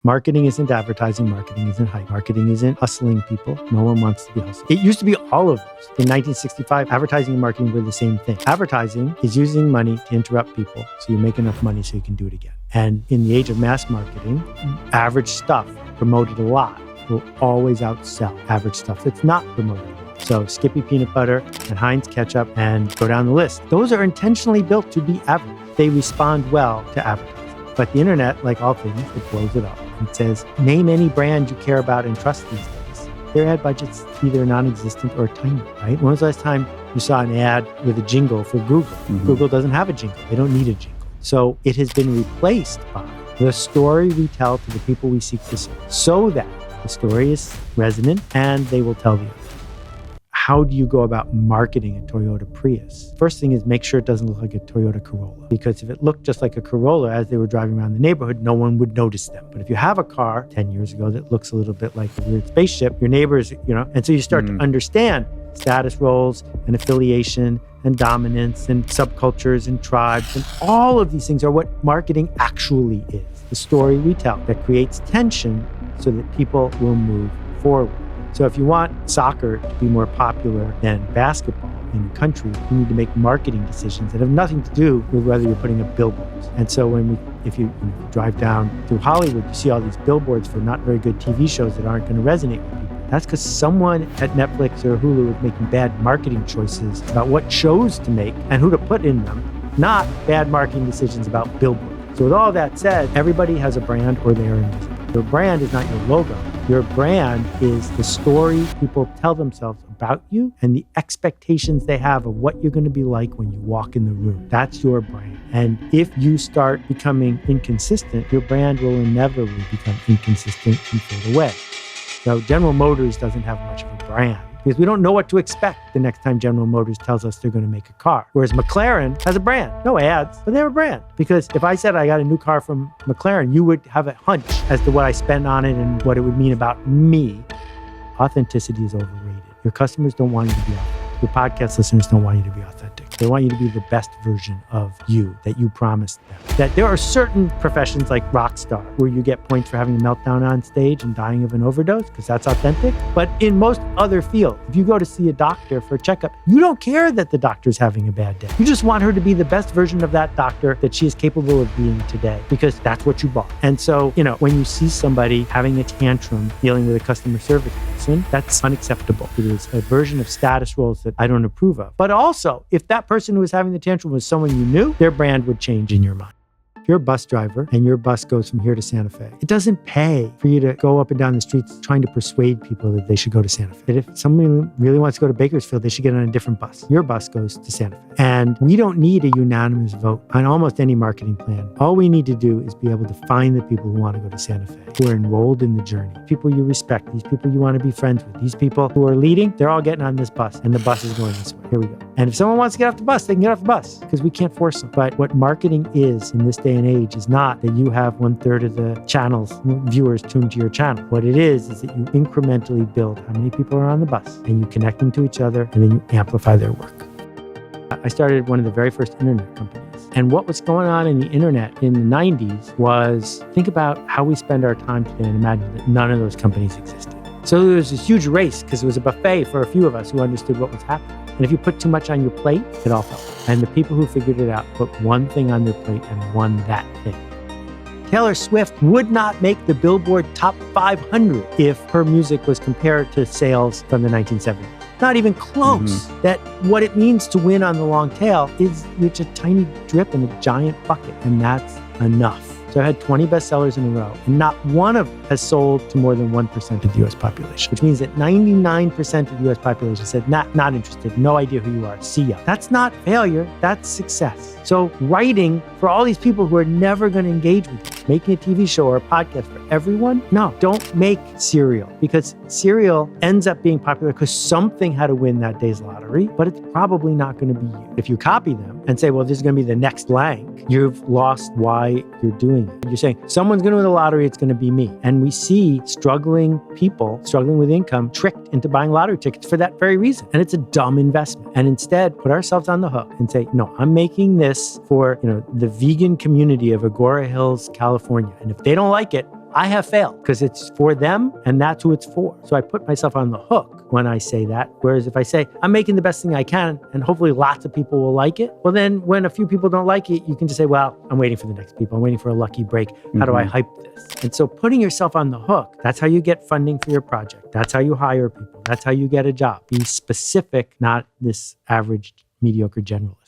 Marketing isn't advertising. Marketing isn't hype. Marketing isn't hustling people. No one wants to be hustled. It used to be all of those. In 1965, advertising and marketing were the same thing. Advertising is using money to interrupt people so you make enough money so you can do it again. And in the age of mass marketing, average stuff promoted a lot will always outsell average stuff that's not promoted a lot. So Skippy peanut butter and Heinz ketchup and go down the list. Those are intentionally built to be average. They respond well to advertising. But the internet, like all things, it blows it up. It says, name any brand you care about and trust these days. Their ad budget's either non-existent or tiny, right? When was the last time you saw an ad with a jingle for Google? Mm-hmm. Google doesn't have a jingle. They don't need a jingle. So it has been replaced by the story we tell to the people we seek to serve so that the story is resonant and they will tell the others. How do you go about marketing a Toyota Prius? First thing is make sure it doesn't look like a Toyota Corolla. Because if it looked just like a Corolla as they were driving around the neighborhood, no one would notice them. But if you have a car 10 years ago that looks a little bit like a weird spaceship, your neighbors, and so you start to understand status roles and affiliation and dominance and subcultures and tribes. And all of these things are what marketing actually is. The story we tell that creates tension so that people will move forward. So if you want soccer to be more popular than basketball in the country, you need to make marketing decisions that have nothing to do with whether you're putting up billboards. And so if you drive down through Hollywood, you see all these billboards for not very good TV shows that aren't going to resonate with people. That's because someone at Netflix or Hulu is making bad marketing choices about what shows to make and who to put in them, not bad marketing decisions about billboards. So with all that said, everybody has a brand or they are invisible. Your brand is not your logo. Your brand is the story people tell themselves about you and the expectations they have of what you're going to be like when you walk in the room. That's your brand. And if you start becoming inconsistent, your brand will inevitably become inconsistent and fade away. So General Motors doesn't have much of a brand because we don't know what to expect the next time General Motors tells us they're going to make a car. Whereas McLaren has a brand. No ads, but they have a brand. Because if I said I got a new car from McLaren, you would have a hunch as to what I spend on it and what it would mean about me. Authenticity is overrated. Your customers don't want you to be authentic. Your podcast listeners don't want you to be authentic. They want you to be the best version of you that you promised them. That there are certain professions like rock star where you get points for having a meltdown on stage and dying of an overdose because that's authentic. But in most other fields, if you go to see a doctor for a checkup, you don't care that the doctor's having a bad day. You just want her to be the best version of that doctor that she is capable of being today because that's what you bought. And so, when you see somebody having a tantrum dealing with a customer service person, that's unacceptable. It is a version of status roles that I don't approve of. But also, if that person who was having the tantrum was someone you knew, their brand would change in your mind. If you're a bus driver and your bus goes from here to Santa Fe, it doesn't pay for you to go up and down the streets trying to persuade people that they should go to Santa Fe. That if someone really wants to go to Bakersfield, they should get on a different bus. Your bus goes to Santa Fe. And we don't need a unanimous vote on almost any marketing plan. All we need to do is be able to find the people who want to go to Santa Fe, who are enrolled in the journey, people you respect, these people you want to be friends with, these people who are leading, they're all getting on this bus and the bus is going this way. Here we go. And if someone wants to get off the bus, they can get off the bus because we can't force them. But what marketing is in this day and age is not that you have 1/3 of the channels, viewers tuned to your channel. What it is that you incrementally build how many people are on the bus and you connect them to each other and then you amplify their work. I started one of the very first internet companies. And what was going on in the internet in the 90s was think about how we spend our time today and imagine that none of those companies existed. So there was this huge race because it was a buffet for a few of us who understood what was happening. And if you put too much on your plate, it all fell. And the people who figured it out put one thing on their plate and won that thing. Taylor Swift would not make the Billboard Top 500 if her music was compared to sales from the 1970s. Not even close. That what it means to win on the long tail is just a tiny drip in a giant bucket, and that's enough. So I had 20 bestsellers in a row, and not one of them has sold to more than 1% of the U.S. population, which means that 99% of the U.S. population said, not interested, no idea who you are, see ya. That's not failure, that's success. So writing for all these people who are never going to engage with you, making a TV show or a podcast for everyone, no, don't make Serial, because Serial ends up being popular because something had to win that day's lottery, but it's probably not going to be you. If you copy them and say, well, this is going to be the next Lang, you've lost why you're doing it. You're saying, someone's going to win the lottery, it's going to be me. And we see struggling people, struggling with income, tricked into buying lottery tickets for that very reason. And it's a dumb investment. And instead, put ourselves on the hook and say, no, I'm making this for, the vegan community of Agora Hills, California. And if they don't like it, I have failed because it's for them and that's who it's for. So I put myself on the hook when I say that. Whereas if I say, I'm making the best thing I can and hopefully lots of people will like it, well, then when a few people don't like it, you can just say, well, I'm waiting for the next people. I'm waiting for a lucky break. How do I hype this? And so putting yourself on the hook, that's how you get funding for your project. That's how you hire people. That's how you get a job. Be specific, not this average, mediocre generalist.